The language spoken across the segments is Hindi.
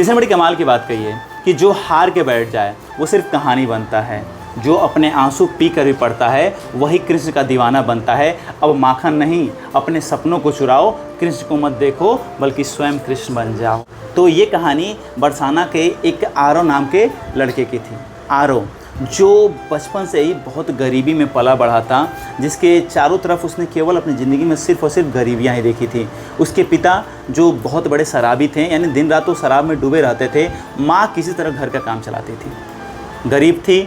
किसी ने बड़ी कमाल की बात कही है कि जो हार के बैठ जाए वो सिर्फ कहानी बनता है, जो अपने आंसू पी कर भी पड़ता है वही कृष्ण का दीवाना बनता है। अब माखन नहीं, अपने सपनों को चुराओ, कृष्ण को मत देखो बल्कि स्वयं कृष्ण बन जाओ। तो ये कहानी बरसाना के एक आरव नाम के लड़के की थी। आरव जो बचपन से ही बहुत गरीबी में पला बढ़ा था, जिसके चारों तरफ उसने केवल अपनी ज़िंदगी में सिर्फ़ और सिर्फ गरीबियाँ ही देखी थी। उसके पिता जो बहुत बड़े शराबी थे, यानी दिन रात वो शराब में डूबे रहते थे। माँ किसी तरह घर का काम चलाती थी, गरीब थी,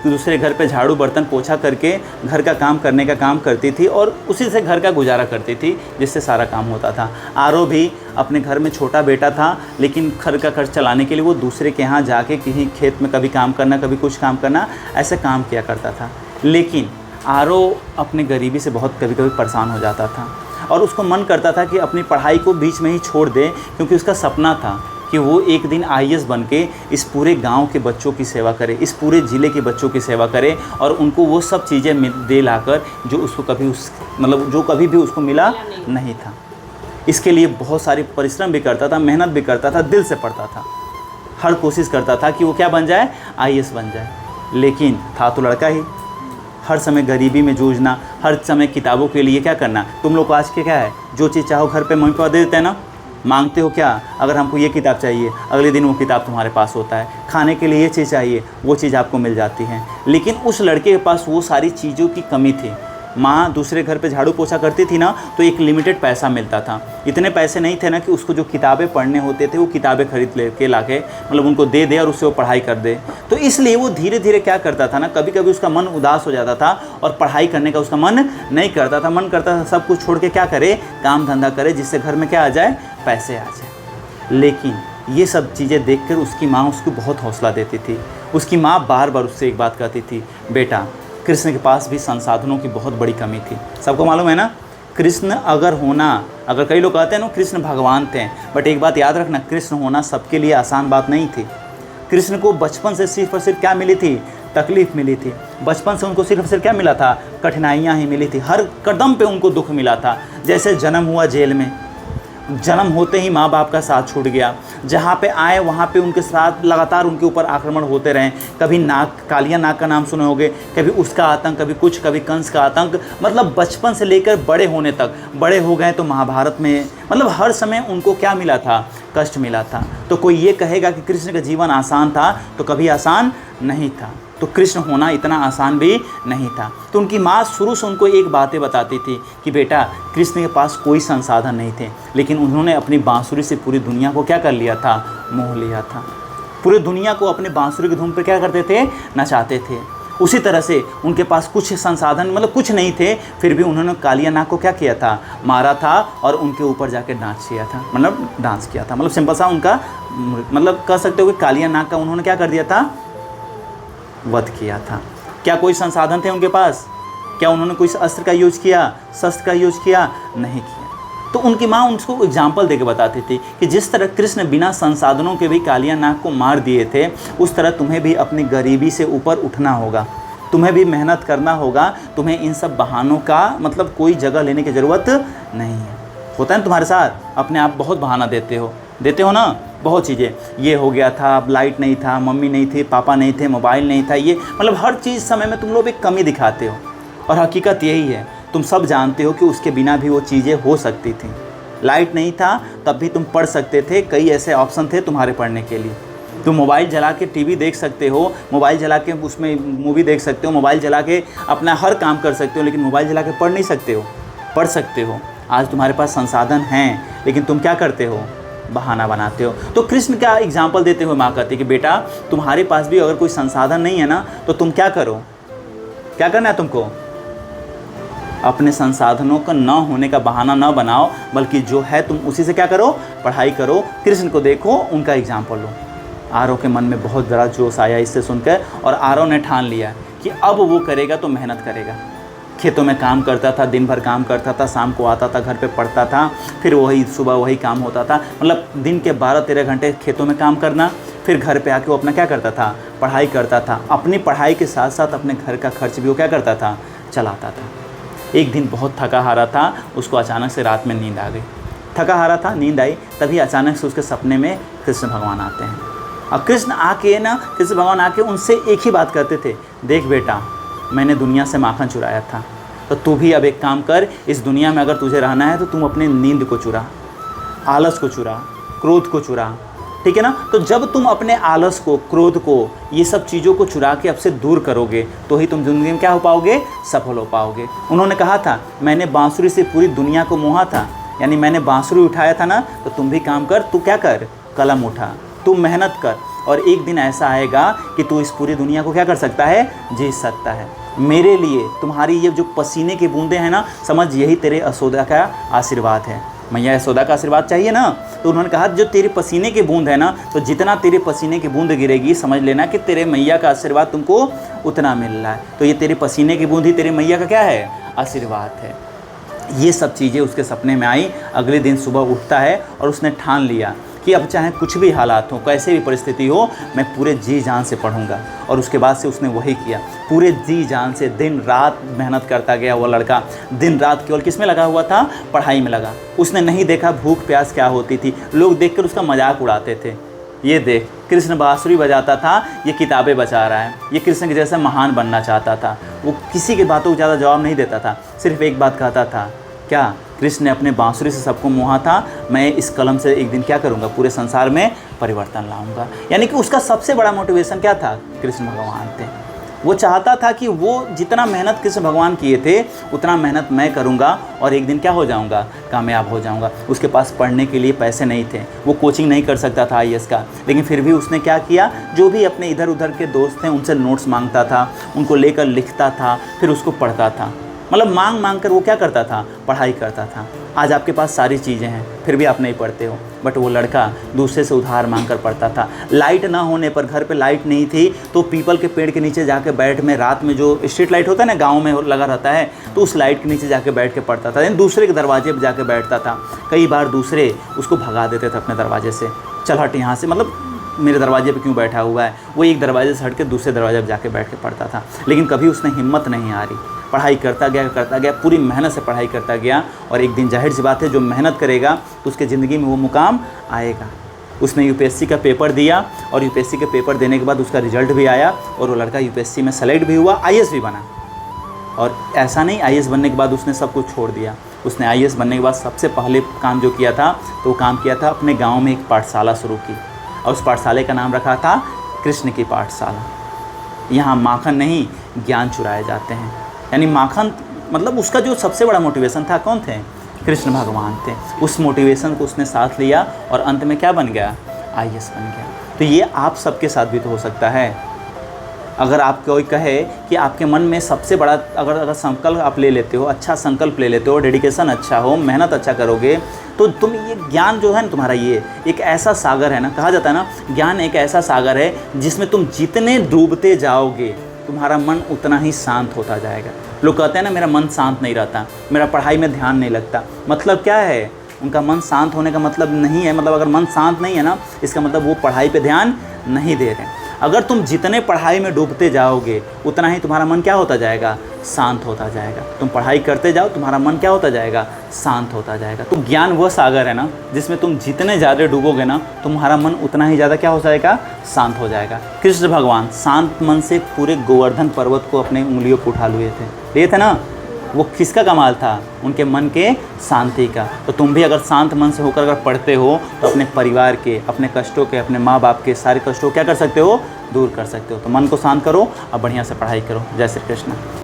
दूसरे घर पे झाड़ू बर्तन पोछा करके घर का काम करने का काम करती थी और उसी से घर का गुजारा करती थी, जिससे सारा काम होता था। आरव भी अपने घर में छोटा बेटा था, लेकिन घर का खर्च चलाने के लिए वो दूसरे के यहाँ जाके कहीं खेत में कभी काम करना, कभी कुछ काम करना, ऐसे काम किया करता था। लेकिन आरव अपने गरीबी से बहुत कभी कभी परेशान हो जाता था और उसको मन करता था कि अपनी पढ़ाई को बीच में ही छोड़ दे, क्योंकि उसका सपना था कि वो एक दिन आईएएस बन के इस पूरे गांव के बच्चों की सेवा करे, इस पूरे ज़िले के बच्चों की सेवा करे और उनको वो सब चीज़ें दे लाकर जो उसको कभी जो कभी भी उसको मिला नहीं था। इसके लिए बहुत सारी परिश्रम भी करता था, मेहनत भी करता था, दिल से पढ़ता था, हर कोशिश करता था कि वो क्या बन जाए, आईएएस बन जाए। लेकिन था तो लड़का ही, हर समय गरीबी में जूझना, हर समय किताबों के लिए क्या करना। तुम लोग को आज के क्या है, जो चीज़ चाहो घर पे मम्मी पापा दे देते हैं ना, मांगते हो क्या, अगर हमको ये किताब चाहिए, अगले दिन वो किताब तुम्हारे पास होता है। खाने के लिए ये चीज़ चाहिए, वो चीज़ आपको मिल जाती है। लेकिन उस लड़के के पास वो सारी चीज़ों की कमी थी। माँ दूसरे घर पे झाड़ू पोछा करती थी ना, तो एक लिमिटेड पैसा मिलता था। इतने पैसे नहीं थे ना कि उसको जो किताबें पढ़ने होते थे वो किताबें खरीद लेके लाके उनको दे दे और उससे वो पढ़ाई कर दे। तो इसलिए वो धीरे धीरे क्या करता था ना, कभी कभी उसका मन उदास हो जाता था और पढ़ाई करने का उसका मन नहीं करता था। मन करता था सब कुछ छोड़ के क्या करे, काम धंधा करे, जिससे घर में क्या आ जाए, पैसे आ जाए। लेकिन ये सब चीज़ें देखकर उसकी माँ उसको बहुत हौसला देती थी। उसकी माँ बार बार उससे एक बात कहती थी, बेटा कृष्ण के पास भी संसाधनों की बहुत बड़ी कमी थी। सबको मालूम है ना, कृष्ण अगर कई लोग कहते हैं ना कृष्ण भगवान थे, बट एक बात याद रखना, कृष्ण होना सबके लिए आसान बात नहीं थी। कृष्ण को बचपन से सिर्फ और सिर्फ क्या मिली थी, तकलीफ़ मिली थी। बचपन से उनको सिर्फ और सिर्फ क्या मिला था, कठिनाइयाँ ही मिली थी। हर कदम पे उनको दुख मिला था। जैसे जन्म हुआ जेल में, जन्म होते ही माँ बाप का साथ छूट गया, जहाँ पे आए वहाँ पे उनके साथ लगातार उनके ऊपर आक्रमण होते रहे। कभी कालिया नाग का नाम सुने होंगे, कभी उसका आतंक, कभी कंस का आतंक। बचपन से लेकर बड़े होने तक, बड़े हो गए तो महाभारत में, हर समय उनको क्या मिला था, कष्ट मिला था। तो कोई ये कहेगा कि कृष्ण का जीवन आसान था, तो कभी आसान नहीं था। तो कृष्ण होना इतना आसान भी नहीं था। तो उनकी माँ शुरू से उनको एक बातें बताती थी कि बेटा कृष्ण के पास कोई संसाधन नहीं थे, लेकिन उन्होंने अपनी बांसुरी से पूरी दुनिया को क्या कर लिया था, मोह लिया था। पूरी दुनिया को अपने बांसुरी की धुन पर क्या करते थे, नचाते थे। उसी तरह से उनके पास कुछ संसाधन कुछ नहीं थे, फिर भी उन्होंने कालिया नाग को क्या किया था, मारा था और उनके ऊपर जाके डांस किया था, डांस किया था। सिंपल सा उनका कह सकते हो कि कालिया नाग का उन्होंने क्या कर दिया था, वध किया था। क्या कोई संसाधन थे उनके पास, क्या उन्होंने कोई अस्त्र का यूज किया, शस्त्र का यूज किया, नहीं किया। तो उनकी माँ उनको एग्जाम्पल देके बताती थी कि जिस तरह कृष्ण बिना संसाधनों के भी कालिया नाग को मार दिए थे, उस तरह तुम्हें भी अपनी गरीबी से ऊपर उठना होगा, तुम्हें भी मेहनत करना होगा। तुम्हें इन सब बहानों का कोई जगह लेने की ज़रूरत नहीं है। होता है ना तुम्हारे साथ, अपने आप बहुत बहाना देते हो ना, बहुत चीज़ें, ये हो गया था, अब लाइट नहीं था, मम्मी नहीं थी, पापा नहीं थे, मोबाइल नहीं था, ये हर चीज़ समय में तुम लोग एक कमी दिखाते हो। और हकीकत यही है, तुम सब जानते हो कि उसके बिना भी वो चीज़ें हो सकती थी। लाइट नहीं था तब भी तुम पढ़ सकते थे, कई ऐसे ऑप्शन थे तुम्हारे पढ़ने के लिए। तुम मोबाइल जला के टीवी देख सकते हो, मोबाइल जला के उसमें मूवी देख सकते हो, मोबाइल जला के अपना हर काम कर सकते हो, लेकिन मोबाइल जला के पढ़ नहीं सकते हो। पढ़ सकते हो, आज तुम्हारे पास संसाधन हैं, लेकिन तुम क्या करते हो, बहाना बनाते हो। तो कृष्ण का एग्जाम्पल देते हुए माँ कहती कि बेटा तुम्हारे पास भी अगर कोई संसाधन नहीं है ना, तो तुम क्या करो, क्या करना है तुमको, अपने संसाधनों का न होने का बहाना न बनाओ, बल्कि जो है तुम उसी से क्या करो, पढ़ाई करो। कृष्ण को देखो, उनका एग्जाम्पल लो। आरव के मन में बहुत बड़ा जोश आया इससे सुनकर, और आरव ने ठान लिया कि अब वो करेगा तो मेहनत करेगा। खेतों में काम करता था, दिन भर काम करता था, शाम को आता था, घर पे पढ़ता था, फिर वही सुबह वही काम होता था। दिन के 12-13 घंटे खेतों में काम करना, फिर घर पे आके वो अपना क्या करता था, पढ़ाई करता था। अपनी पढ़ाई के साथ साथ अपने घर का खर्च भी वो क्या करता था, चलाता था। एक दिन बहुत थका हारा था, उसको अचानक से रात में नींद आ गई। थका हारा था, नींद आई, तभी अचानक से उसके सपने में कृष्ण भगवान आते हैं। और कृष्ण आके ना, कृष्ण भगवान आके उनसे एक ही बात करते थे, देख बेटा, मैंने दुनिया से माखन चुराया था, तो तू भी अब एक काम कर, इस दुनिया में अगर तुझे रहना है तो तुम अपनी नींद को चुरा, आलस को चुरा, क्रोध को चुरा, ठीक है ना। तो जब तुम अपने आलस को, क्रोध को, ये सब चीज़ों को चुरा के अब से दूर करोगे तो ही तुम ज़िंदगी में क्या हो पाओगे, सफल हो पाओगे। उन्होंने कहा था, मैंने बांसुरी से पूरी दुनिया को मोहा था, यानी मैंने बांसुरी उठाया था ना, तो तुम भी काम कर, तू क्या कर, कलम उठा, तू मेहनत कर, और एक दिन ऐसा आएगा कि तू इस पूरी दुनिया को क्या कर सकता है, जीत सकता है। मेरे लिए तुम्हारी ये जो पसीने की बूंदें हैं ना, समझ यही तेरे यशोदा का आशीर्वाद है। मैया यशोदा का आशीर्वाद चाहिए ना, तो उन्होंने कहा जो तेरे पसीने की बूंद है ना, तो जितना तेरे पसीने की बूंद गिरेगी, समझ लेना कि तेरे मैया का आशीर्वाद तुमको उतना मिल रहा है। तो ये तेरी पसीने की बूंद ही तेरी मैया का क्या है, आशीर्वाद है। ये सब चीज़ें उसके सपने में आई। अगले दिन सुबह उठता है और उसने ठान लिया कि अब चाहे कुछ भी हालात हो, कैसे भी परिस्थिति हो, मैं पूरे जी जान से पढ़ूंगा। और उसके बाद से उसने वही किया, पूरे जी जान से दिन रात मेहनत करता गया। वो लड़का दिन रात केवल किस में लगा हुआ था, पढ़ाई में लगा। उसने नहीं देखा भूख प्यास क्या होती थी, लोग देखकर उसका मजाक उड़ाते थे। ये देख, कृष्ण बांसुरी बजाता था, ये किताबें बचा रहा है, ये कृष्ण के जैसा महान बनना चाहता था। वो किसी की बातों को ज़्यादा जवाब नहीं देता था, सिर्फ एक बात कहता था, क्या कृष्ण ने अपने बांसुरी से सबको मोहा था, मैं इस कलम से एक दिन क्या करूँगा, पूरे संसार में परिवर्तन लाऊंगा। यानी कि उसका सबसे बड़ा मोटिवेशन क्या था, कृष्ण भगवान थे। वो चाहता था कि वो जितना मेहनत कृष्ण भगवान किए थे, उतना मेहनत मैं करूँगा और एक दिन क्या हो जाऊँगा, कामयाब हो जाऊँगा। उसके पास पढ़ने के लिए पैसे नहीं थे, वो कोचिंग नहीं कर सकता था IAS का, लेकिन फिर भी उसने क्या किया, जो भी अपने इधर उधर के दोस्त थे उनसे नोट्स मांगता था, उनको लेकर लिखता था, फिर उसको पढ़ता था। मतलब मांग मांग कर वो क्या करता था, पढ़ाई करता था। आज आपके पास सारी चीज़ें हैं, फिर भी आप नहीं पढ़ते हो, बट वो लड़का दूसरे से उधार मांग कर पढ़ता था। लाइट ना होने पर, घर पे लाइट नहीं थी, तो पीपल के पेड़ के नीचे जाके बैठ में, रात में जो स्ट्रीट लाइट होता है ना, गाँव में लगा रहता है, तो उस लाइट के नीचे जाके बैठ के पढ़ता था। यानी दूसरे के दरवाजे पर जाके बैठता था। कई बार दूसरे उसको भगा देते थे अपने दरवाजे से, चल हट यहाँ से, मतलब मेरे दरवाजे पे क्यों बैठा हुआ है। वो एक दरवाजे से हट के दूसरे दरवाजे पर जाके बैठ के पढ़ता था। लेकिन कभी उसने हिम्मत नहीं हारी, पढ़ाई करता गया, पूरी मेहनत से पढ़ाई करता गया। और एक दिन जाहिर सी बात है, जो मेहनत करेगा तो उसके ज़िंदगी में वो मुकाम आएगा। उसने UPSC का पेपर दिया, और UPSC के पेपर देने के बाद उसका रिजल्ट भी आया, और वो लड़का UPSC में सेलेक्ट भी हुआ, IAS भी बना। और ऐसा नहीं, IAS बनने के बाद उसने सब कुछ छोड़ दिया। उसने IAS बनने के बाद सबसे पहले काम जो किया था, तो वो काम किया था, अपने गाँव में एक पाठशाला शुरू की, और उस पाठशाला का नाम रखा था कृष्ण की पाठशाला। यहाँ माखन नहीं, ज्ञान चुराए जाते हैं। यानी माखन मतलब उसका जो सबसे बड़ा मोटिवेशन था, कौन थे, कृष्ण भगवान थे। उस मोटिवेशन को उसने साथ लिया और अंत में क्या बन गया, IAS बन गया। तो ये आप सबके साथ भी तो हो सकता है। अगर आप कोई कहे कि आपके मन में सबसे बड़ा अगर संकल्प आप ले लेते हो, अच्छा संकल्प ले लेते हो, डेडिकेशन अच्छा हो, मेहनत अच्छा करोगे, तो तुम ये ज्ञान जो है ना तुम्हारा, ये एक ऐसा सागर है ना, कहा जाता है ना, ज्ञान एक ऐसा सागर है जिसमें तुम जितने डूबते जाओगे तुम्हारा मन उतना ही शांत होता जाएगा। लोग कहते हैं ना, मेरा मन शांत नहीं रहता, मेरा पढ़ाई में ध्यान नहीं लगता। मतलब क्या है, उनका मन शांत होने का मतलब नहीं है, मतलब अगर मन शांत नहीं है ना, इसका मतलब वो पढ़ाई पे ध्यान नहीं दे रहे हैं। अगर तुम जितने पढ़ाई में डूबते जाओगे, उतना ही तुम्हारा मन क्या होता जाएगा, शांत होता जाएगा। तुम पढ़ाई करते जाओ, तुम्हारा मन क्या होता जाएगा, शांत होता जाएगा। तो ज्ञान वह सागर है ना, जिसमें तुम जितने ज़्यादा डूबोगे ना, तुम्हारा मन उतना ही ज़्यादा क्या हो जाएगा, शांत हो जाएगा। कृष्ण भगवान शांत मन से पूरे गोवर्धन पर्वत को अपने उंगलियों पर उठा लिए थे ना। वो किसका कमाल था, उनके मन के शांति का। तो तुम भी अगर शांत मन से होकर अगर पढ़ते हो, तो अपने परिवार के, अपने कष्टों के, अपने माँ बाप के सारे कष्टों क्या कर सकते हो, दूर कर सकते हो। तो मन को शांत करो और बढ़िया से पढ़ाई करो। जय श्री कृष्ण।